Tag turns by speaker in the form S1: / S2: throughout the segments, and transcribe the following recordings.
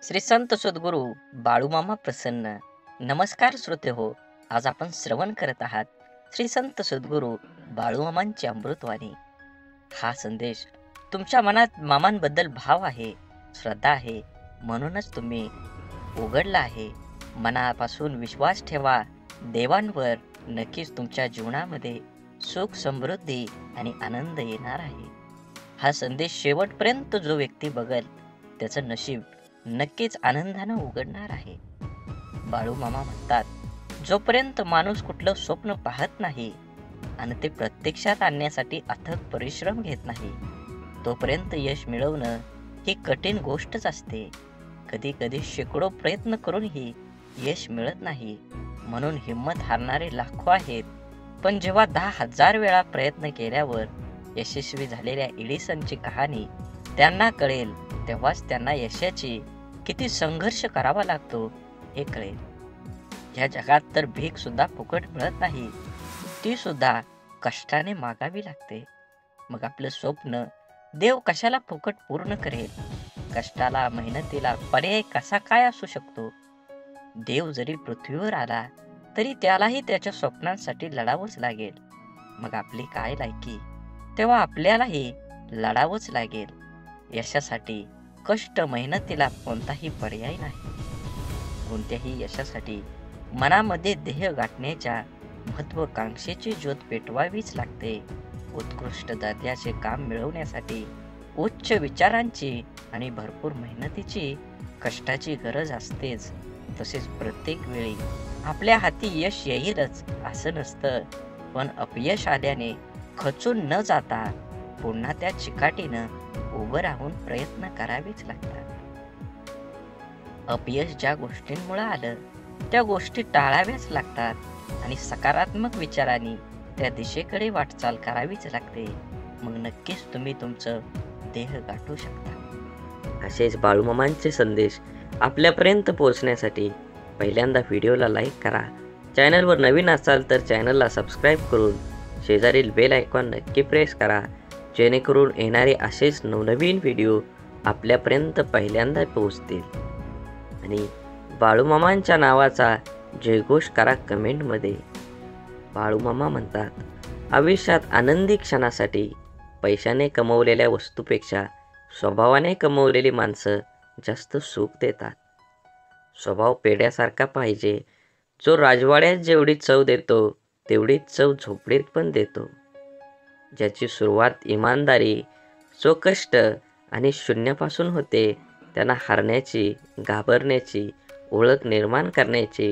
S1: श्री संत सद्गुरू बाळूमामा प्रसन्न. नमस्कार श्रोते हो, आज आपण श्रवण करत आहात श्री संत सद्गुरू बाळूमामांची अमृतवाणी. हा संदेश तुमच्या मनात मामांबद्दल भाव आहे, श्रद्धा आहे, म्हणूनच तुम्ही उघडला आहे. मनापासून विश्वास ठेवा देवांवर, नक्कीच तुमच्या जीवनामध्ये सुख, समृद्धी आणि आनंद येणार आहे. हा संदेश शेवटपर्यंत जो व्यक्ती बघेल त्याचं नशीब नक्कीच आनंदानं उघडणार आहे. बाळूमामा म्हणतात, जोपर्यंत माणूस कुठलं स्वप्न पाहत नाही आणि ते प्रत्यक्षात आणण्यासाठी अथक परिश्रम घेत नाही, तोपर्यंत यश मिळवणं ही कठीण गोष्टच असते. कधी कधी शेकडो प्रयत्न करूनही यश मिळत नाही, म्हणून हिंमत हारणारे लाखो आहेत. पण जेव्हा 10,000 वेळा प्रयत्न केल्यावर यशस्वी झालेल्या एडिसनची कहाणी त्यांना कळेल, तेव्हाच त्यांना यशाची किती संघर्ष करावा लागतो हे कळेल. या जगात तर भीक सुद्धा फुकट मिळत नाही, ती सुद्धा कष्टाने मागावी लागते. मग आपलं स्वप्न देव कशाला फुकट पूर्ण करेल? कष्टाला, मेहनतीला पर्याय कसा काय असू शकतो? देव जरी पृथ्वीवर आला तरी त्यालाही त्याच्या स्वप्नांसाठी लढावंच लागेल. मग आपली काय लायकी? तेव्हा आपल्यालाही लढावंच लागेल. यशासाठी कष्ट, मेहनतीला कोणताही पर्याय नाही. कोणत्याही यशासाठी मनामध्ये ध्येय गाठण्याच्या महत्वाकांक्षेची ज्योत पेटवावीच लागते. उत्कृष्ट दर्जाचे काम मिळवण्यासाठी उच्च विचारांची आणि भरपूर मेहनतीची, कष्टाची गरज असतेच. तसेच प्रत्येक वेळी आपल्या हाती यश येईलच असं नसतं, पण अपयश आल्याने खचून न जाता पुन्हा त्या चिकाटीनं उभं राहून प्रयत्न करावेच लागतात. अपयश ज्या गोष्टींमुळे आलं त्या गोष्टी टाळाव्याच लागतात आणि सकारात्मक विचारांनी त्या दिशेकडे वाटचाल करावीच लागते. मग नक्कीच तुम्ही तुमचं ध्येय गाठू शकता. असेच बाळूमामांचे संदेश आपल्यापर्यंत पोहोचण्यासाठी पहिल्यांदा व्हिडिओला लाईक करा. चॅनलवर नवीन असाल तर चॅनलला सबस्क्राईब करून शेजारील बेल आयकॉन नक्की प्रेस करा, जेणेकरून येणारे असेच नवनवीन व्हिडिओ आपल्यापर्यंत पहिल्यांदा पोहोचतील. आणि बाळूमामांच्या नावाचा जयघोष करा कमेंटमध्ये. बाळूमामा म्हणतात, आयुष्यात आनंदी क्षणासाठी पैशाने कमवलेल्या वस्तूपेक्षा स्वभावाने कमवलेली माणसं जास्त सुख देतात. स्वभाव पेढ्यासारखा पाहिजे, जो राजवाड्यात जेवढी चव देतो तेवढीच चव झोपडीत पण देतो. ज्याची सुरुवात इमानदारी, जो कष्ट आणि शून्यापासून होते, त्यांना हारण्याची, घाबरण्याची, ओळख निर्माण करण्याची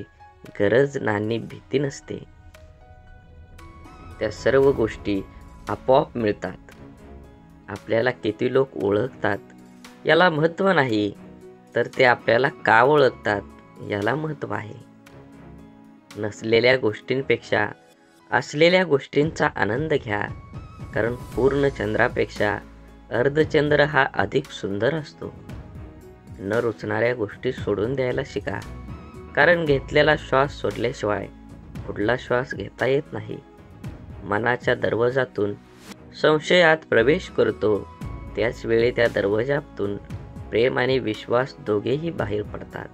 S1: गरज नाही, भीती नसते. त्या सर्व गोष्टी आपोआप मिळतात. आपल्याला किती लोक ओळखतात याला महत्त्व नाही, तर ते आपल्याला का ओळखतात याला महत्त्व आहे. नसलेल्या गोष्टींपेक्षा असलेल्या गोष्टींचा आनंद घ्या, कारण पूर्ण चंद्रापेक्षा अर्धचंद्र हा अधिक सुंदर असतो. न रुचणाऱ्या गोष्टी सोडून द्यायला शिका, कारण घेतलेला श्वास सोडल्याशिवाय पुढला श्वास घेता येत नाही. मनाच्या दरवाजातून संशयात प्रवेश करतो, त्याच वेळी त्या दरवाजातून प्रेम आणि विश्वास दोघेही बाहेर पडतात.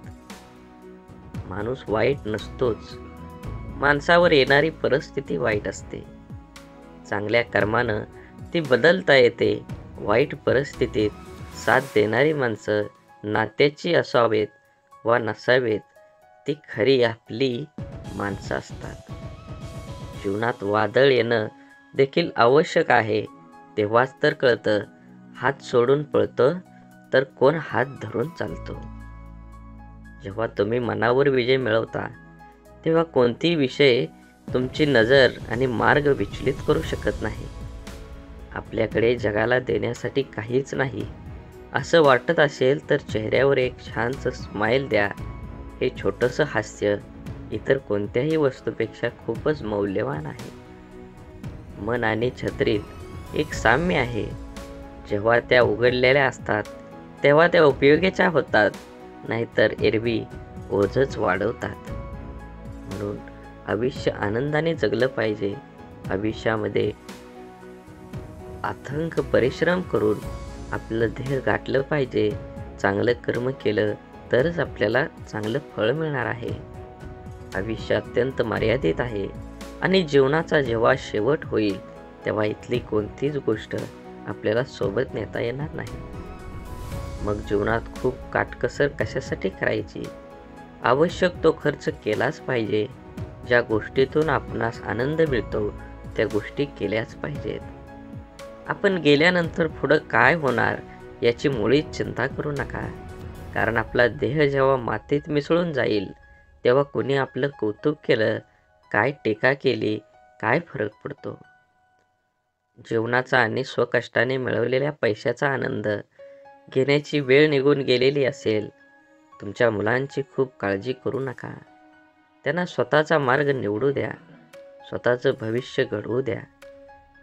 S1: माणूस वाईट नसतोच, माणसावर येणारी परिस्थिती वाईट असते. चांगल्या कर्मानं ती बदलता येते. वाईट परिस्थितीत साथ देणारी माणसं नात्याची असावेत वा नसावेत, ती खरी आपली माणसं असतात. जीवनात वादळ येणं देखील आवश्यक आहे, तेव्हाच तर कळतं हात सोडून पळतो तर कोण हात धरून चालतो. जेव्हा तुम्ही मनावर विजय मिळवता तेव्हा कोणतीही विषय तुमची नजर आणि मार्ग विचलित करू शकत नाही. आपल्याकडे जगाला देण्यासाठी काहीच नाही असं वाटत असेल तर चेहऱ्यावर एक छानसं स्माईल द्या. हे छोटंसं हास्य इतर कोणत्याही वस्तूपेक्षा खूपच मौल्यवान आहे. मन आणि छत्रीत एक साम्य आहे. जेव्हा त्या उघडलेल्या असतात तेव्हा त्या उपयोगीच्या होतात, नाहीतर एरवी ओझंच वाढवतात. म्हणून आयुष्य आनंदाने जगलं पाहिजे. आयुष्यामध्ये अथक परिश्रम करून आपलं ध्येय गाठलं पाहिजे. चांगलं कर्म केलं तरच आपल्याला चांगलं फळ मिळणार आहे. आयुष्य अत्यंत मर्यादित आहे आणि जीवनाचा जेव्हा शेवट होईल तेव्हा इथली कोणतीच गोष्ट आपल्याला सोबत नेता येणार नाही. मग जीवनात खूप काटकसर कशासाठी करायची? आवश्यक तो खर्च केलाच पाहिजे. ज्या गोष्टीतून आपणास आनंद मिळतो त्या गोष्टी केल्याच पाहिजेत. आपण गेल्यानंतर पुढं काय होणार याची मुळीच चिंता करू नका. कारण आपला देह जेव्हा मातीत मिसळून जाईल तेव्हा कोणी आपलं कौतुक केलं, काय टीका केली, काय फरक पडतो? जीवनाचा आणि स्वकष्टाने मिळवलेल्या पैशाचा आनंद घेण्याची वेळ निघून गेलेली असेल. तुमच्या मुलांची खूप काळजी करू नका. त्यांना स्वतःचा मार्ग निवडू द्या. स्वतःचं भविष्य घडवू द्या.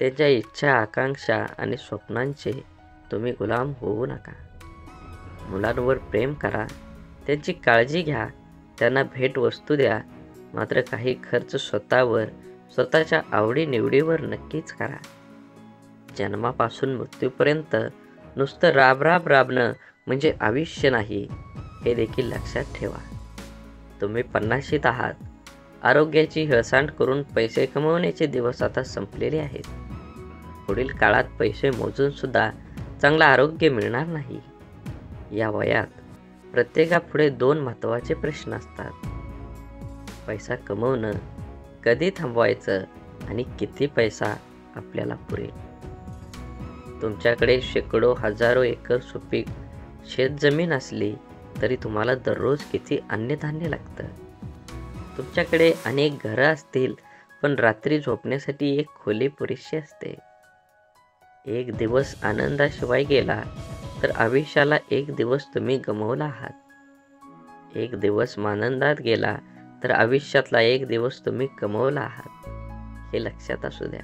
S1: त्यांच्या इच्छा, आकांक्षा आणि स्वप्नांचे तुम्ही गुलाम होऊ नका. मुलांवर प्रेम करा, त्यांची काळजी घ्या, त्यांना भेटवस्तू द्या. मात्र काही खर्च स्वतःवर, स्वतःच्या आवडीनिवडीवर नक्कीच करा. जन्मापासून मृत्यूपर्यंत नुसतं राबणं म्हणजे आयुष्य नाही, हे देखील लक्षात ठेवा. तुम्ही 50शीत आहात. आरोग्याची हेळसांड करून पैसे कमवण्याचे दिवस आता संपलेले आहेत. पुढील काळात पैसे मोजून सुद्धा चांगलं आरोग्य मिळणार नाही. या वयात प्रत्येकापुढे 2 महत्त्वाचे प्रश्न असतात. पैसा कमवणं कधी थांबवायचं आणि किती पैसा आपल्याला पुरेल? तुमच्याकडे शेकडो, हजारो एकर सुपीक शेतजमीन असली तरी तुम्हाला दररोज किती अन्नधान्य लागतं? तुमच्याकडे अनेक घरं असतील पण रात्री झोपण्यासाठी एक खोली पुरेशी असते. एक दिवस आनंदाशिवाय गेला तर आयुष्याला एक दिवस तुम्ही गमावला आहात. एक दिवस आनंदात गेला तर आयुष्यातला एक दिवस तुम्ही कमवला आहात. हे लक्षात असू द्या.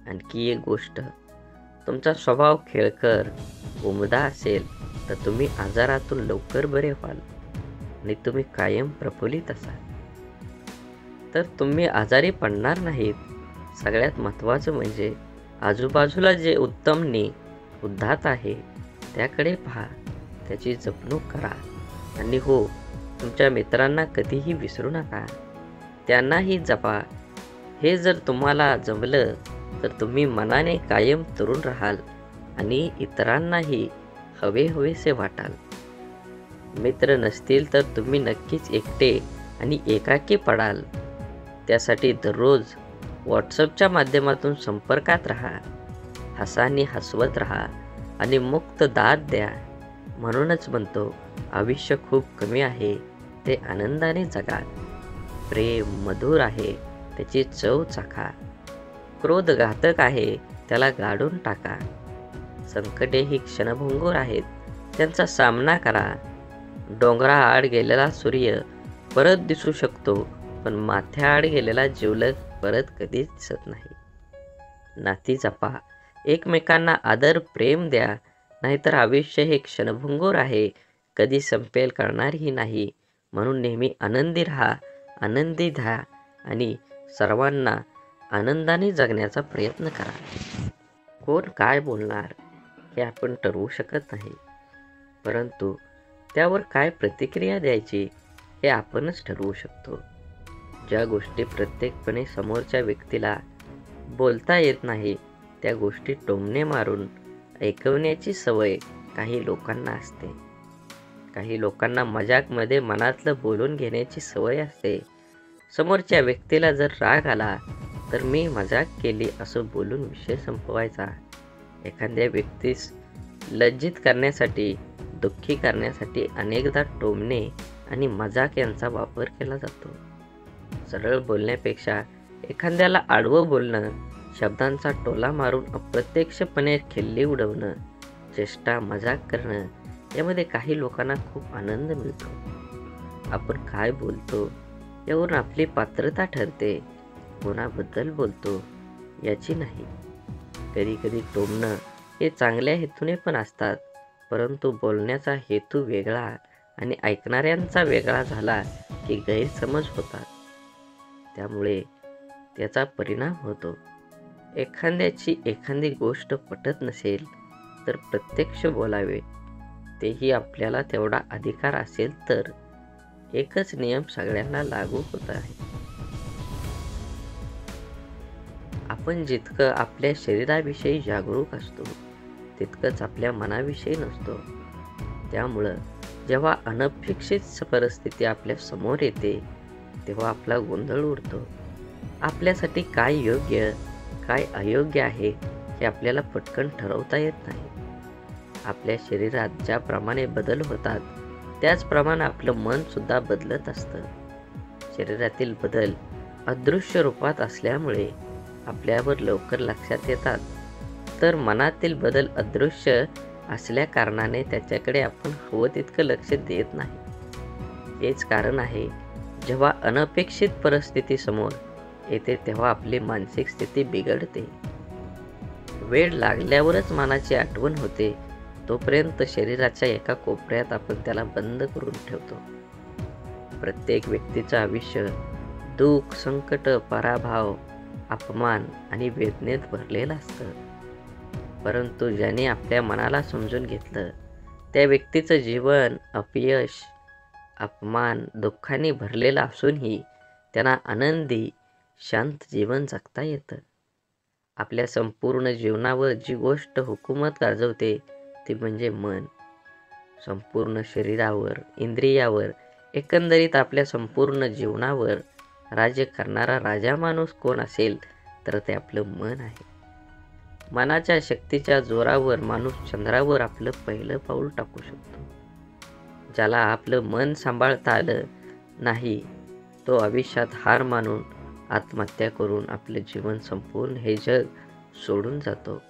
S1: आणखी एक गोष्ट, तुमचा स्वभाव खेळकर, उमदा असेल तर तुम्ही आजारातून लवकर बरे व्हाल आणि तुम्ही कायम प्रफुल्लित असाल तर तुम्ही आजारी पडणार नाहीत. सगळ्यात महत्त्वाचं म्हणजे आजूबाजूला जे उत्तमने उदात्त आहे त्याकडे पहा, त्याची जपणूक करा. आणि हो, तुमच्या मित्रांना कधीही विसरू नका, त्यांनाही जपा. हे जर तुम्हाला जमलं तर तुम्ही मनाने कायम तरुण राहाल आणि इतरांनाही हवेसे वाटाल. मित्र नसतील तर तुम्ही नक्कीच एकटे आणि एकाकी पडाल. त्यासाठी दररोज व्हॉट्सअपच्या माध्यमातून संपर्कात राहा. हसानी हसवत राहा आणि मुक्त दाद द्या. म्हणूनच म्हणतो, आयुष्य खूप कमी आहे, ते आनंदाने जगा. प्रेम मधुर आहे, त्याची चव चाखा. क्रोध घातक आहे, त्याला गाडून टाका. संकटे ही क्षणभंगूर आहेत, त्यांचा सामना करा. डोंगराआड गेलेला सूर्य परत दिसू शकतो पण माथ्याआड गेलेला जिवलग परत कधीच दिसत नाही. नाती जपा, एकमेकांना आदर प्रेम द्या, नाहीतर आयुष्य हे क्षणभंगूर आहे, कधी संपेल कळणारही नाही. म्हणून नेहमी आनंदी राहा, आनंदी द्या आणि सर्वांना आनंदाने जगण्याचा प्रयत्न करा. कोण काय बोलणार हे आपण ठरवू शकत नाही, परंतु त्यावर काय प्रतिक्रिया द्यायची हे आपणच ठरवू शकतो. ज्या गोष्टी प्रत्यक्षपणे समोरच्या व्यक्तीला बोलता येत नाही त्या गोष्टी टोमणे मारून ऐकवण्याची सवय काही लोकांना असते. काही लोकांना मजाकमध्ये मनातलं बोलून घेण्याची सवय असते. समोरच्या व्यक्तीला जर राग आला तर मी मजाक केली असं बोलून विषय संपवायचा. एखाद्या व्यक्तीस लज्जित करण्यासाठी, दुःखी करण्यासाठी अनेकदा टोमणे आणि मजाक यांचा वापर केला जातो. सरळ बोलण्यापेक्षा एखाद्याला आडवं बोलणं, शब्दांचा टोला मारून अप्रत्यक्षपणे खिल्ली उडवणं, चेष्टा मजाक करणं यामध्ये काही लोकांना खूप आनंद मिळतो. आपण काय बोलतो यावरून आपली पात्रता ठरते, कोणाबद्दल बोलतो याची नाही. कधी कधी टोमणं हे चांगल्या हेतूने पण असतात, परंतु बोलण्याचा हेतू वेगळा आणि ऐकणाऱ्यांचा वेगळा झाला की गैरसमज होतात. त्यामुळे त्याचा परिणाम होतो. एखाद्याची एखादी गोष्ट पटत नसेल तर प्रत्यक्ष बोलावे, तेही आपल्याला तेवढा अधिकार असेल तर. एकच नियम सगळ्यांना लागू होत आहे. आपण जितकं आपल्या शरीराविषयी जागरूक असतो तितकंच आपल्या मनाविषयी नसतो. त्यामुळं जेव्हा अनपेक्षित परिस्थिती आपल्या समोर येते तेव्हा आपला गोंधळ उडतो. आपल्यासाठी काय योग्य काय अयोग्य आहे हे आपल्याला पटकन ठरवता येत नाही. आपल्या शरीरात ज्याप्रमाणे बदल होतात त्याचप्रमाणे आपलं मन सुद्धा बदलत असतं. शरीरातील बदल अदृश्य रूपात असल्यामुळे आपल्यावर लवकर लक्षात येतात, तर मनातील बदल अदृश्य असल्या कारणाने त्याच्याकडे आपण हवं तितकं लक्ष देत नाही. हेच कारण आहे जेव्हा अनपेक्षित परिस्थिती समोर येते तेव्हा आपली मानसिक स्थिती बिघडते. वेळ लागल्यावरच मनाची आठवण होते, तोपर्यंत शरीराच्या एका कोपऱ्यात आपण त्याला बंद करून ठेवतो. प्रत्येक व्यक्तीचं आयुष्य दुःख, संकट, पराभव, अपमान आणि वेदनेत भरलेलं असतं. परंतु ज्याने आपल्या मनाला समजून घेतलं त्या व्यक्तीचं जीवन अपयश, अपमान, दुःखाने भरलेलं असूनही त्यांना आनंदी, शांत जीवन जगता येतं. आपल्या संपूर्ण जीवनावर जी गोष्ट हुकूमत गाजवते ती म्हणजे मन. संपूर्ण शरीरावर, इंद्रियावर, एकंदरीत आपल्या संपूर्ण जीवनावर राज्य करणारा राजा माणूस कोण असेल तर ते आपलं मन आहे. मनाच्या शक्तीच्या जोरावर माणूस चंद्रावर आपलं पहिलं पाऊल टाकू शकतो. ज्याला आपलं मन सांभाळता आलं नाही तो आयुष्यात हार मानून आत्महत्या करून आपलं जीवन संपूर्ण हे जग सोडून जातो.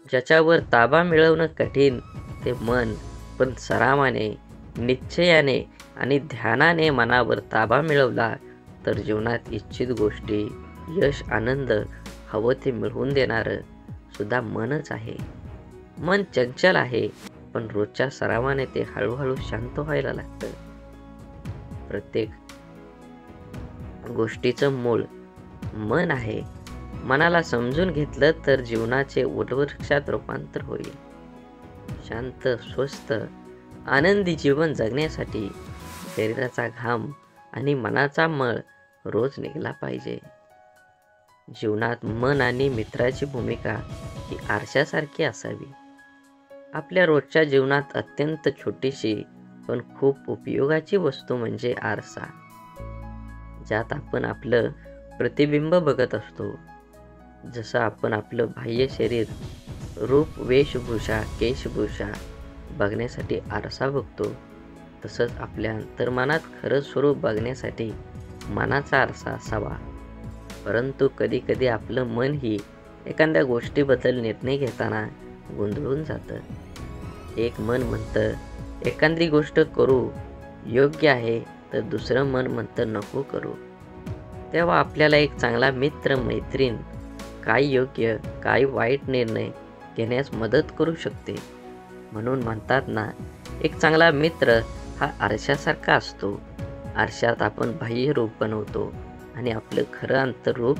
S1: ज्याच्यावर ताबा मिळवणं कठीण ते मन, पण सरावाने, निश्चयाने आणि ध्यानाने मनावर ताबा मिळवला तर जीवनात इच्छित गोष्टी, यश, आनंद हवं ते मिळवून देणारं सुद्धा मनच आहे. मन चंचल आहे, पण रोजच्या सरावाने ते हळूहळू शांत व्हायला लागतं. प्रत्येक गोष्टीचं मूळ मन आहे. मनाला समजून घेतलं तर जीवनाचे वटवृक्षात रूपांतर होईल. शांत, स्वस्थ, आनंदी जीवन जगण्यासाठी शरीराचा घाम आणि मनाचा मळ रोज निघाला पाहिजे. जीवनात मन आणि मित्राची भूमिका ही आरशासारखी असावी. आपल्या रोजच्या जीवनात अत्यंत छोटीशी पण खूप उपयोगाची वस्तू म्हणजे आरसा, ज्यात आपण आपलं प्रतिबिंब बघत असतो. जसं आपण आपलं बाह्य शरीर, रूप, वेशभूषा, केशभूषा बघण्यासाठी आरसा बघतो, तसंच आपल्या अंतर्मनात खरं स्वरूप बघण्यासाठी मनाचा आरसा असावा. परंतु कधी कधी आपलं मन ही एखाद्या गोष्टीबद्दल निर्णय घेताना गोंधळून जातं. एक मन म्हणतं एखादी गोष्ट करू योग्य आहे, तर दुसरं मन म्हणतं नको करू. तेव्हा आपल्याला एक चांगला मित्र, मैत्रीण काय योग्य काय वाईट निर्णय घेण्यास मदत करू शकते. म्हणून म्हणतात ना, एक चांगला मित्र हा आरशासारखा असतो. आरशात आपण बाह्य रूप बनवतो आणि आपलं खरं अंतर्रूप,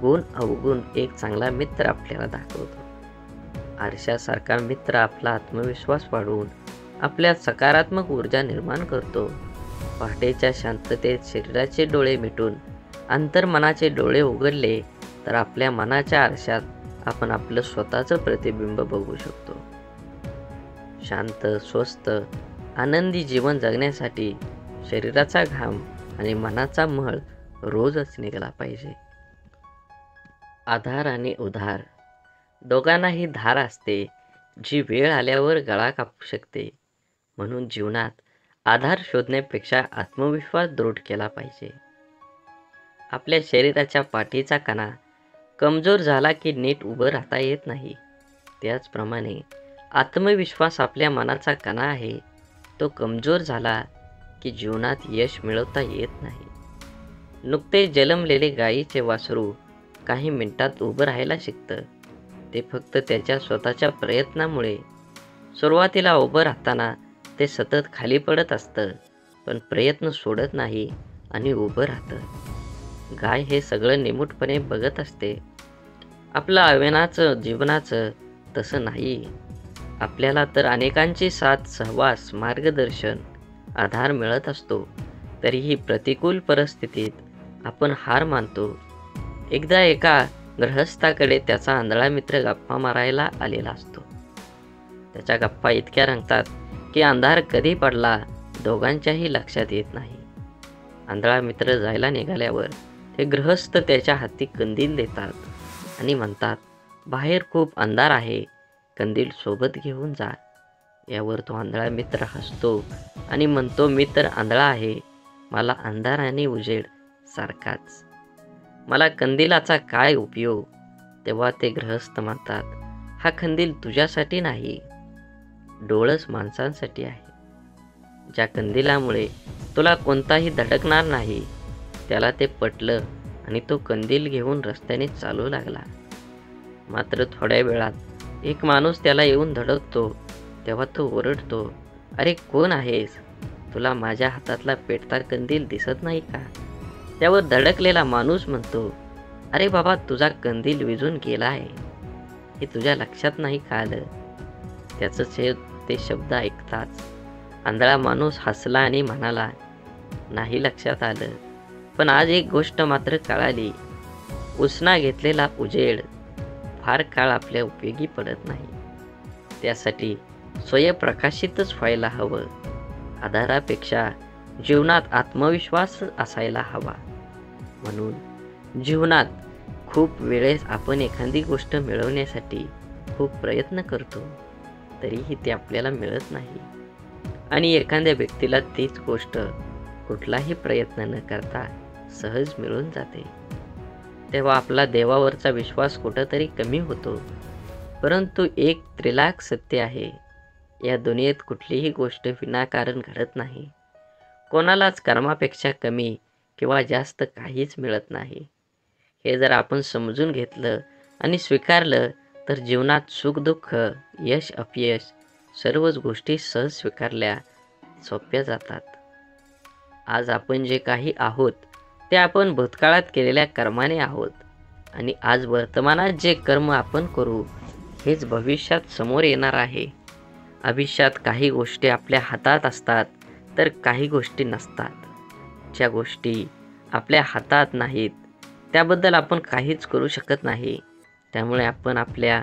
S1: गुण अवगुण एक चांगला मित्र आपल्याला दाखवतो. आरशासारखा मित्र आपला आत्मविश्वास वाढवून आपल्यात सकारात्मक ऊर्जा निर्माण करतो. पहाटेच्या शांततेत शरीराचे डोळे मिटून अंतर्मनाचे डोळे उघडले तर आपल्या मनाच्या आरशात आपण आपलं स्वतःचं प्रतिबिंब बघू शकतो. शांत, स्वस्थ, आनंदी जीवन जगण्यासाठी शरीराचा घाम आणि मनाचा मळ रोजच निघाला पाहिजे. आधार आणि उधार दोघांनाही धार असते, जी वेळ आल्यावर गळा कापू शकते. म्हणून जीवनात आधार शोधण्यापेक्षा आत्मविश्वास दृढ केला पाहिजे. आपल्या शरीराच्या पाठीचा कणा कमजोर झाला की नीट उभं राहता येत नाही. त्याचप्रमाणे आत्मविश्वास आपल्या मनाचा कणा आहे. तो कमजोर झाला की जीवनात यश मिळवता येत नाही. नुकतेच जन्मलेले गायीचे वासरू काही मिनिटात उभं राहायला शिकतं. ते फक्त त्याच्या स्वतःच्या प्रयत्नामुळे. सुरुवातीला उभं राहताना ते सतत खाली पडत असतं, पण प्रयत्न सोडत नाही आणि उभं राहतं. गाय हे सगळं निमूटपणे बघत असते. आपलं आव्हानाचं जीवनाचं तसं नाही. आपल्याला तर अनेकांची साथ, सहवास, मार्गदर्शन, आधार मिळत असतो. तरीही प्रतिकूल परिस्थितीत आपण हार मानतो. एकदा एका गृहस्थाकडे त्याचा आंधळा मित्र गप्पा मारायला आलेला असतो. त्याच्या गप्पा इतक्या रंगतात की अंधार कधी पडला दोघांच्याही लक्षात येत नाही. आंधळा मित्र जायला निघाल्यावर ते गृहस्थ त्याच्या हाती कंदील देतात आणि म्हणतात, बाहेर खूप अंधार आहे, कंदील सोबत घेऊन जा. यावर तो आंधळा मित्र हसतो आणि म्हणतो, मी तर आंधळा आहे, मला अंधार आणि उजेड सारखाच, मला कंदिलाचा काय उपयोग. तेव्हा ते गृहस्थ म्हणतात, हा कंदील तुझ्यासाठी नाही, डोळस माणसांसाठी आहे. ज्या कंदिलामुळे तुला कोणताही धडकणार नाही, त्याला ते पटलं आणि तो कंदील घेऊन रस्त्याने चालू लागला. मात्र थोड्या वेळात एक माणूस त्याला येऊन धडकतो. तेव्हा तो ओरडतो, अरे कोण आहेस, तुला माझ्या हातातला पेटता कंदील दिसत नाही का? त्यावर धडकलेला माणूस म्हणतो, अरे बाबा, तुझा कंदील विझून गेला आहे, हे तुझ्या लक्षात नाही का आलं? त्याचं ते शब्द ऐकताच आंधळा माणूस हसला आणि म्हणाला, नाही लक्षात आलं, पण आज एक गोष्ट मात्र कळाली, उसना घेतलेला उजेड फार काळ आपल्या उपयोगी पडत नाही. त्यासाठी स्वयंप्रकाशितच व्हायला हवं. आधारापेक्षा जीवनात आत्मविश्वास असायला हवा. म्हणून जीवनात खूप वेळेस आपण एखादी गोष्ट मिळवण्यासाठी खूप प्रयत्न करतो, तरीही ते आपल्याला मिळत नाही. आणि एखाद्या व्यक्तीला तीच गोष्ट कुठलाही प्रयत्न न करता सहज मिळून जाते. तेव्हा आपला देवावरचा विश्वास कुठंतरी कमी होतो. परंतु एक त्रिलाख सत्य आहे, या दुनियेत कुठलीही गोष्ट विनाकारण घडत नाही. कोणालाच कर्मापेक्षा कमी किंवा जास्त काहीच मिळत नाही. हे जर आपण समजून घेतलं आणि स्वीकारलं तर जीवनात सुखदुःख, यश अपयश सर्वच गोष्टी सहज स्वीकारल्या सोप्या जातात. आज आपण जे काही आहोत ते आपण भूतकाळात केलेल्या कर्माने आहोत आणि आज वर्तमानात जे कर्म आपण करू हेच भविष्यात समोर येणार आहे. भविष्यात काही गोष्टी आपल्या हातात असतात तर काही गोष्टी नसतात. ज्या गोष्टी आपल्या हातात नाहीत त्याबद्दल आपण काहीच करू शकत नाही. त्यामुळे आपण आपल्या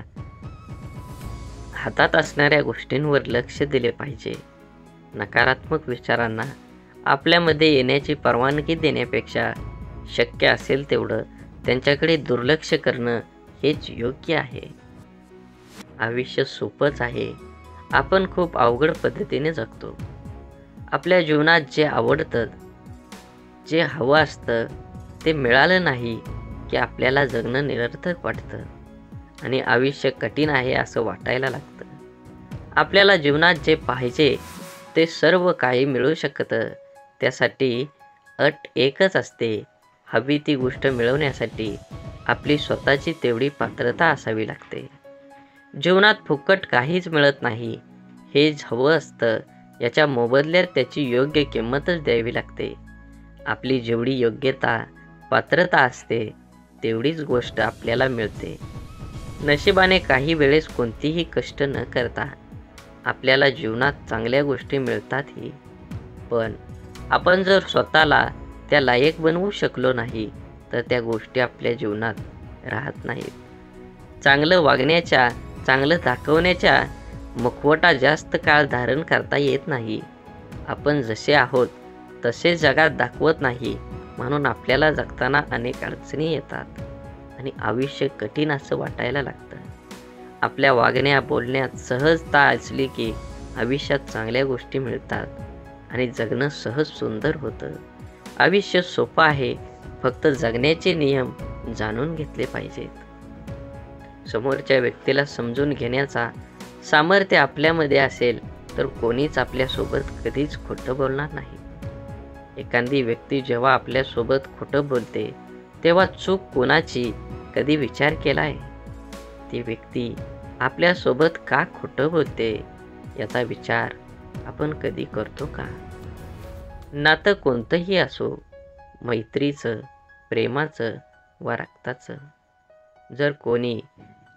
S1: हातात असणाऱ्या गोष्टींवर लक्ष दिले पाहिजे. नकारात्मक विचारांना आपल्यामध्ये येण्याची परवानगी देण्यापेक्षा शक्य असेल तेवढं त्यांच्याकडे दुर्लक्ष करणं हेच योग्य आहे. आयुष्य सोपंच आहे, आपण खूप अवघड पद्धतीने जगतो. आपल्या जीवनात जे आवडतं, जे हवं असतं ते मिळालं नाही की आपल्याला जगणं निरर्थक वाटतं आणि आयुष्य कठीण आहे असं वाटायला लागतं. आपल्याला जीवनात जे पाहिजे ते सर्व काही मिळू शकतं. त्यासाठी अट एकच असते, हवी ती गोष्ट मिळवण्यासाठी आपली स्वतःची तेवढी पात्रता असावी लागते. जीवनात फुकट काहीच मिळत नाही. हे हवं असतं याच्या मोबदल्यात त्याची योग्य किंमतच द्यावी लागते. आपली जेवढी योग्यता, पात्रता असते तेवढीच गोष्ट आपल्याला मिळते. नशिबाने काही वेळेस कोणतीही कष्ट न करता आपल्याला जीवनात चांगल्या गोष्टी मिळतातही. पण आपण जर स्वतःला त्या लायक बनवू शकलो नाही तर त्या गोष्टी आपल्या जीवनात राहत नाहीत. चांगलं वागण्याच्या, चांगलं दाखवण्याच्या मुखवटा जास्त काळ धारण करता येत नाही. आपण जसे आहोत तसे जगात दाखवत नाही, म्हणून आपल्याला जगताना अनेक अडचणी येतात आणि आयुष्य कठीण असं वाटायला लागतं. आपल्या वागण्या बोलण्यात सहजता असली की आयुष्यात चांगल्या गोष्टी मिळतात आणि जगणं सहज सुंदर होतं. आयुष्य सोपं आहे, फक्त जगण्याचे नियम जाणून घेतले पाहिजेत. समोरच्या व्यक्तीला समजून घेण्याचा सामर्थ्य आपल्यामध्ये असेल तर कोणीच आपल्यासोबत कधीच खोटं बोलणार नाही. एखादी व्यक्ती जेव्हा आपल्यासोबत खोटं बोलते तेव्हा चूक कोणाची कधी विचार केलाय? ती व्यक्ती आपल्यासोबत का खोटं बोलते याचा विचार आपण कधी करतो का? नातं कोणतंही असो, मैत्रीचं, प्रेमाचं वा रक्ताचं, जर कोणी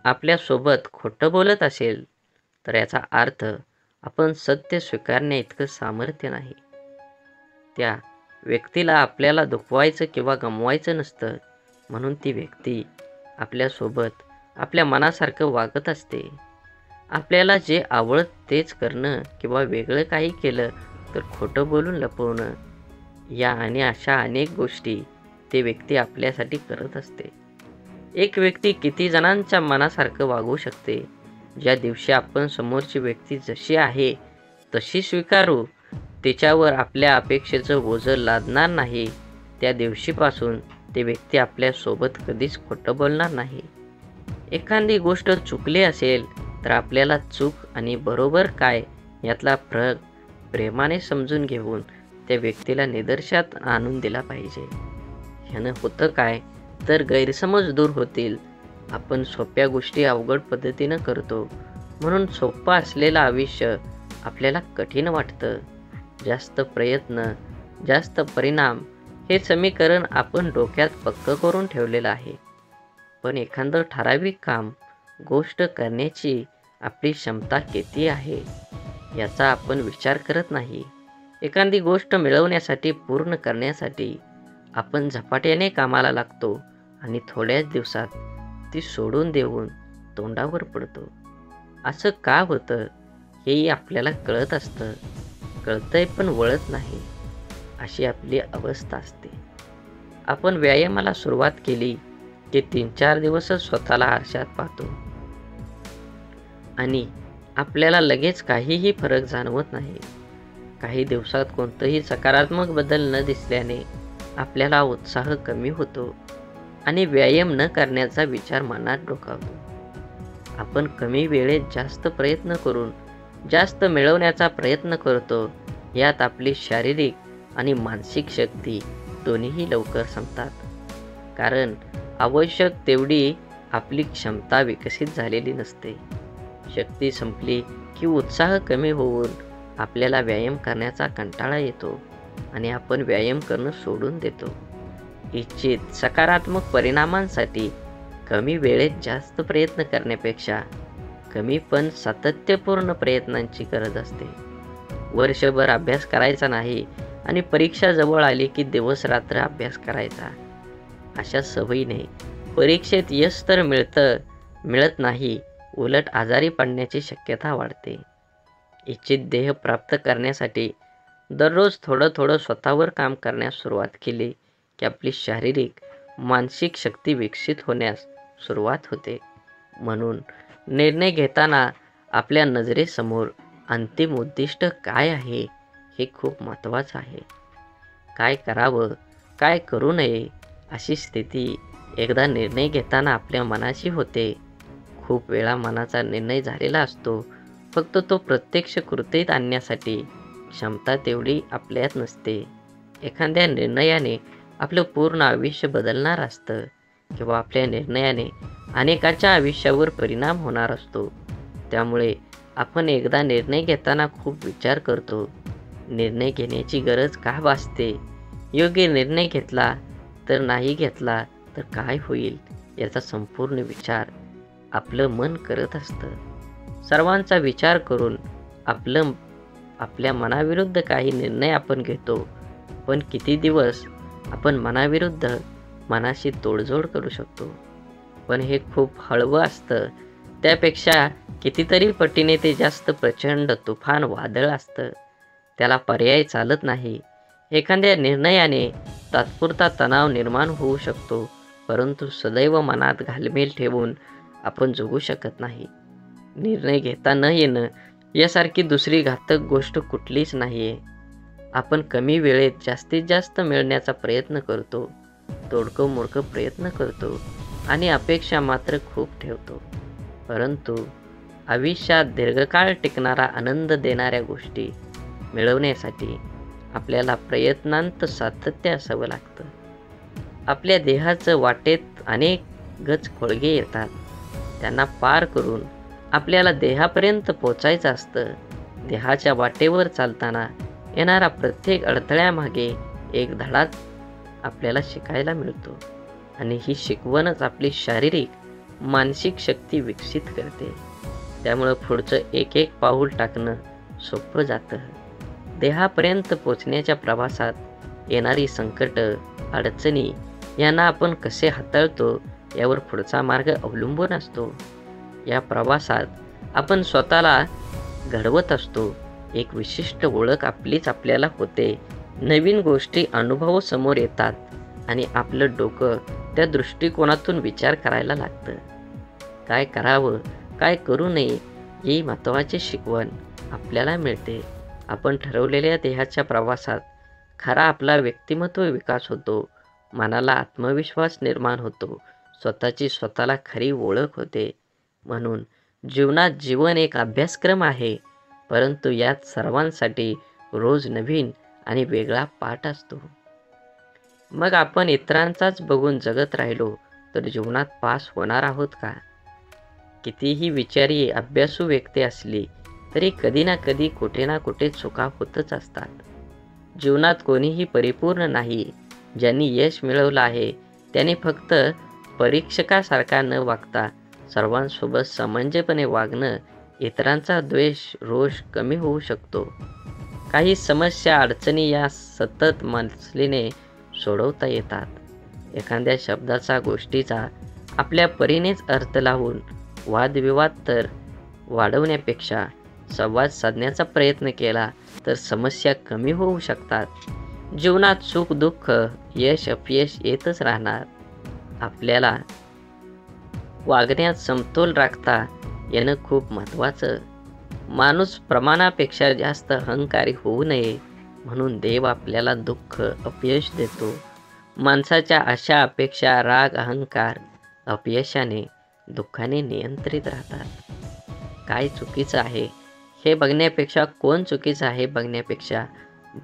S1: आपल्यासोबत खोटं बोलत असेल तर याचा अर्थ आपण सत्य स्वीकारण्या इतकं सामर्थ्य नाही. त्या व्यक्तीला आपल्याला दुखवायचं किंवा गमवायचं नसतं, म्हणून ती व्यक्ती आपल्यासोबत आपल्या मनासारखं वागत असते. आपल्याला जे आवडत तेच करणं किंवा वेगळं काही केलं तर खोटं बोलून लपवणं, या आणि अशा अनेक गोष्टी ते व्यक्ती आपल्यासाठी करत असते. एक व्यक्ती किती जणांच्या मनासारखं वागू शकते? ज्या दिवशी आपण समोरची व्यक्ती जशी आहे तशी स्वीकारू, तिच्यावर आपल्या अपेक्षेचं ओझं लादणार नाही, त्या दिवशीपासून ते व्यक्ती आपल्यासोबत कधीच खोटं बोलणार नाही. एखादी गोष्ट चुकली असेल तर आपल्याला चूक आणि बरोबर काय यातला फरक प्रेमाने समजून घेऊन त्या व्यक्तीला निदर्शनात आणून दिला पाहिजे. ह्यानं होतं काय तर गैरसमज दूर होतील. आपण सोप्या गोष्टी अवघड पद्धतीनं करतो, म्हणून सोपं असलेलं आयुष्य आपल्याला कठीण वाटतं. जास्त प्रयत्न जास्त परिणाम हे समीकरण आपण डोक्यात पक्कं करून ठेवलेलं आहे. पण एखादं ठराविक काम गोष्ट करण्याची आपली क्षमता किती आहे याचा आपण विचार करत नाही. एखादी गोष्ट मिळवण्यासाठी पूर्ण करण्यासाठी आपण झपाट्याने कामाला लागतो आणि थोड्याच दिवसात ती सोडून देऊन तोंडावर पडतो. असं का होतं हेही आपल्याला कळत असतं, कळतंय पण वळत नाही, अशी आपली अवस्था असते. आपण व्यायामाला सुरुवात केली की 3-4 दिवसच स्वतःला आरशात पाहतो आणि आपल्याला लगेच काहीही फरक जाणवत नाही. काही दिवसात कोणतंही सकारात्मक बदल न दिसल्याने आपल्याला उत्साह कमी होतो आणि व्यायाम न करण्याचा विचार मनात डोकावतो. आपण कमी वेळेत जास्त प्रयत्न करून जास्त मिळवण्याचा प्रयत्न करतो. यात आपली शारीरिक आणि मानसिक शक्ती दोन्हीही लवकर संपतात, कारण आवश्यक तेवढी आपली क्षमता विकसित झालेली नसते. शक्ती संपली की उत्साह कमी होऊन आपल्याला व्यायाम करण्याचा कंटाळा येतो आणि आपण व्यायाम करणं सोडून देतो. इच्छित सकारात्मक परिणामांसाठी कमी वेळेत जास्त प्रयत्न करण्यापेक्षा कमी पण सातत्यपूर्ण प्रयत्नांची गरज असते. वर्षभर अभ्यास करायचा नाही आणि परीक्षा जवळ आली की दिवस रात्र अभ्यास करायचा, अशा सवयीने परीक्षेत यश तर मिळत नाही, उलट आजारी पडण्याची शक्यता वाढते. इच्छित ध्येय प्राप्त करण्यासाठी दररोज थोडं स्वतःवर काम करण्यास सुरुवात केली की आपली शारीरिक मानसिक शक्ती विकसित होण्यास सुरुवात होते. म्हणून निर्णय घेताना आपल्या नजरेसमोर अंतिम उद्दिष्ट काय आहे हे खूप महत्त्वाचं आहे. काय करावं काय करू नये अशी स्थिती एकदा निर्णय घेताना आपल्या मनाची होते. खूप वेळा मनाचा निर्णय झालेला असतो, फक्त तो प्रत्यक्ष कृतीत आणण्यासाठी क्षमता तेवढी आपल्यात नसते. एखाद्या निर्णयाने आपलं पूर्ण आयुष्य बदलणार असतं किंवा आपल्या निर्णयाने अनेकाच्या आयुष्यावर परिणाम होणार असतो. त्यामुळे आपण एकदा निर्णय घेताना खूप विचार करतो. निर्णय घेण्याची गरज का भासते? योग्य निर्णय घेतला तर नाही घेतला तर काय होईल याचा संपूर्ण विचार आपलं मन करत असतं. सर्वांचा विचार करून आपल्या मनाविरुद्ध काही निर्णय आपण घेतो, पण किती दिवस आपण मनाशी तोडजोड करू शकतो? पण हे खूप हळवं असतं. त्यापेक्षा कितीतरी पटीने ते जास्त प्रचंड तुफान वादळ असतं. त्याला पर्याय चालत नाही. एखाद्या निर्णयाने तात्पुरता तणाव निर्माण होऊ शकतो, परंतु सदैव मनात घालमेल ठेवून आपण जगू शकत नाही. निर्णय घेता न येणं यासारखी दुसरी घातक गोष्ट कुठलीच नाहीये. आपण कमी वेळेत जास्तीत जास्त मिळण्याचा प्रयत्न करतो, तोडकं मोडकं प्रयत्न करतो आणि अपेक्षा मात्र खूप ठेवतो. परंतु आयुष्यात दीर्घकाळ टिकणारा आनंद देणाऱ्या गोष्टी मिळवण्यासाठी आपल्याला प्रयत्नांत सातत्य असावं लागतं. आपल्या देहाचं वाटेत अनेक गज खोळगे येतात. त्यांना पार करून आपल्याला देहापर्यंत पोचायचं असतं. देहाच्या वाटेवर चालताना येणारा प्रत्येक अडथळ्यामागे एक धडा आपल्याला शिकायला मिळतो आणि ही शिकवणच आपली शारीरिक मानसिक शक्ती विकसित करते. त्यामुळं पुढचं एक एक पाऊल टाकणं सोपं जातं. देहापर्यंत पोचण्याच्या प्रवासात येणारी संकट, अडचणी यांना आपण कसे हाताळतो यावर पुढचा मार्ग अवलंबून असतो. या प्रवासात आपण स्वतःला घडवत असतो. एक विशिष्ट ओळख आपल्याला होते. नवीन गोष्टी अनुभव समोर येतात आणि आपलं डोकं त्या दृष्टिकोनातून विचार करायला लागतं. काय करावं, काय करू नये ही महत्त्वाची शिकवण आपल्याला मिळते. आपण ठरवलेल्या देहाच्या प्रवासात खरा आपला व्यक्तिमत्व विकास होतो. मनाला आत्मविश्वास निर्माण होतो. स्वतःला खरी ओळख होते. म्हणून जीवन एक अभ्यासक्रम आहे, परंतु यात सर्वांसाठी रोज नवीन आणि वेगळा पाठ असतो. मग आपण इतरांचाच बघून जगत राहिलो तर जीवनात पास होणार आहोत का? कितीही विचारी अभ्यासू व्यक्ती असली तरी कधी ना कधी कुठे ना कुठे चुका होतच असतात. जीवनात कोणीही परिपूर्ण नाही. ज्यांनी यश मिळवलं आहे त्याने फक्त परीक्षकासारखा न वागता सर्वांसोबत समंजसपणे वागणं इतरांचा द्वेष, रोष कमी होऊ शकतो. काही समस्या, अडचणी या सतत मसलीने सोडवता येतात. एखाद्या शब्दाचा, गोष्टीचा आपल्या परीनेच अर्थ लावून वादविवाद तर वाढवण्यापेक्षा संवाद साधण्याचा प्रयत्न केला तर समस्या कमी होऊ शकतात. जीवनात सुख दुःख, यश अपयश येतच राहणार. आपल्याला वागण्यात समतोल राखता येणं खूप महत्त्वाचं. माणूस प्रमाणापेक्षा जास्त अहंकारी होऊ नये म्हणून देव आपल्याला दुःख, अपयश देतो. माणसाच्या आशा, अपेक्षा, राग, अहंकार अपयशाने, दुःखाने नियंत्रित राहतात. काय चुकीचं आहे हे बघण्यापेक्षा कोण चुकीचं आहे बघण्यापेक्षा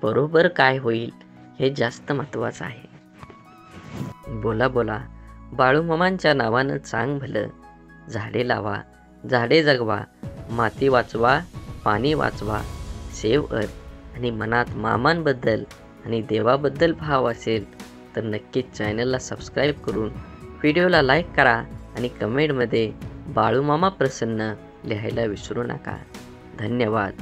S1: बरोबर काय होईल हे जास्त महत्त्वाचं आहे. बोला बोला बाळूमामांच्या नावानं चांग भलं. झाडे लावा, झाडे जगवा, माती वाचवा, पाणी वाचवा, सेव्ह अर्थ. आणि मनात मामांबद्दल आणि देवाबद्दल भाव असेल तर नक्कीच चॅनलला सबस्क्राईब करून व्हिडिओला लाईक करा आणि कमेंटमध्ये बाळूमामा प्रसन्न लिहायला विसरू नका. धन्यवाद.